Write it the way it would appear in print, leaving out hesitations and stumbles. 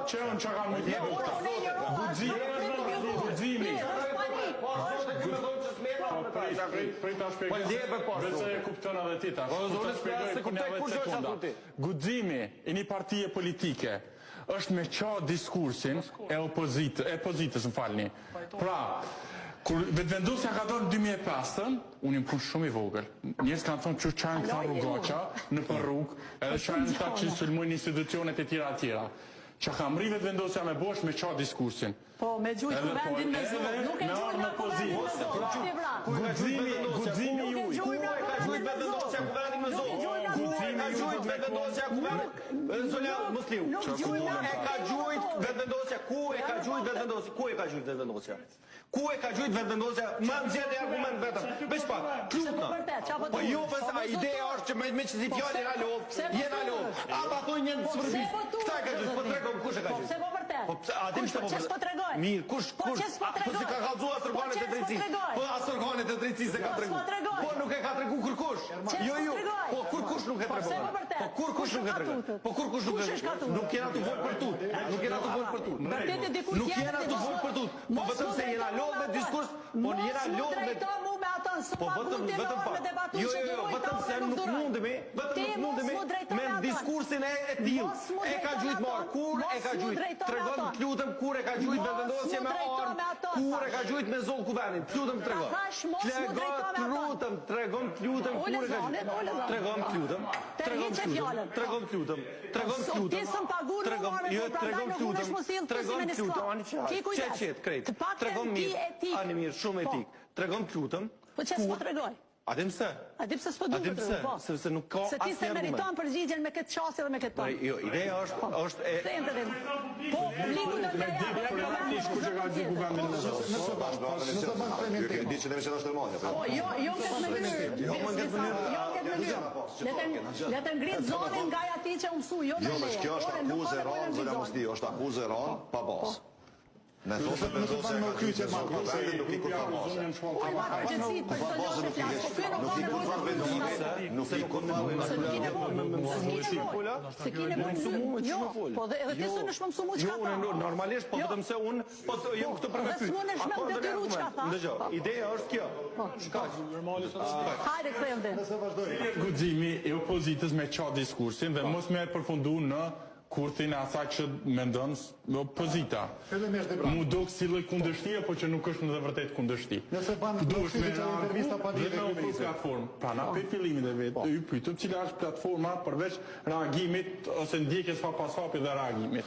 Që unë që kam më tjepë gudzimi. Vëse e kuptën edhe ti tash. Gudzimi i një partije politike është me qa diskursin e opozitës, më falni. Pra, kur vetëvendosja ka dorë në 2005, unë im kun shumë i vogël. Njerëz kanë thonë që qanë këta rrugoqa në për rrugë, edhe qanë ta që sulmojnë institucionet e tjera. Që kam ri vetëvendosja me bosh me qa diskursin. Po, me gjujt kuvendin me zonë. Nuk e gjujt me kuvendin me zonë. Gudzimi juj. Ku e ka gjujt vetëvendosja kuvendin me zonë? Ku e ka gjujt vetëvendosja kuvendin? Zonja Musliu. E ka gjujt vetëvendosja. Ku e ka gjujt vetëvendosja? Ku e ka gjujt vetëvendosja? Ku e ka gjujt vetëvendosja? Ma në gjithë e argument vetëm. Besh pak, klutna. Po jo, a ideja është që me që si fjallë jena lovë. A pa thoi njën të sërbis. Këta e ka gjujt, po të regom, kush e ka gjujt? Po pse po vërtet? A tim shte po vërtet? Mirë, kush? Po si ka kalzu asërganet e drejtësis? Po asërganet e drejtësis e ka tregu. Po nuk e ka tregu kërkush. Jo, po kërkush nuk e tregu. Po kërkush nuk e tregu. Po kërkush nuk e tregu. Nuk jena të vojt për tut. Nuk jena të vojt për tut. Nuk jena të vojt për tut. Po vetëm se jena lodh me diskurs. Po jena lodh me... Po vetëm pa. Jo, vetëm se nuk mundemi. Vetëm nuk mundemi me diskursin e tillë. E ka gjujt marë. Kur e ka gjujt? Tregon të lutëm kur e ka gjujt vendosje me armë. Kur e ka gjujt me zonë kuvendin. Të lutëm tregon. Tregon të lutëm kur e ka gjujt. Tregon të lutëm. Tregon të lutëm. Tregon të lutëm. Tregon të lutëm. Tisëm pagur në marë, tregon të lutëm. Tregon të lutëm. Qet, krejt. Tregon mirë. Ani mirë, shumë etik. Tregon të lutëm. Po që s'po tregoj? Adim se? Adim se s'po duke të po. Se nuk ka asë se ti se meriton përgjigjen me këtë qasje dhe me këtë tonë. Jo, ideja është e... Po, ligu në të Di që neve që është tërmonja. Po, jo këtë mënyrë. Le të ngritë zonin nga ati që umësu, jo me leje. Kjo është akuzë e ronë, zëra Musli, është akuzë e ronë, pa basë. Me thotë të vendosja ka gjujt me zonë kuvendin, nuk i kur fa basë. Po pa basë nuk i kur fa vendosja, nuk i kur fa vendosja. Se ki nevojë jo, po edhe ti s'u nësh më mësu mu çka tha. Jo, normalisht, po vetëm se unë, po jam këtu për me pyet. S'u nësh më detyru çka tha. Dëgjoj, ideja është kjo. Shkaq. Hajde kthejmë dhe. Guximi i opozitës me qa diskursin dhe mos me përfundu në kurthin e asaj që mendon me opozita. Mu dok si lloj kundërshtie, po që nuk është në të vërtetë kundërshti. Duhet me intervista pa dhe me platformë. Pra na pe fillimin e vet, ju pyetëm cila është platforma përveç reagimit ose ndjekjes pa pas hapi dhe reagimit.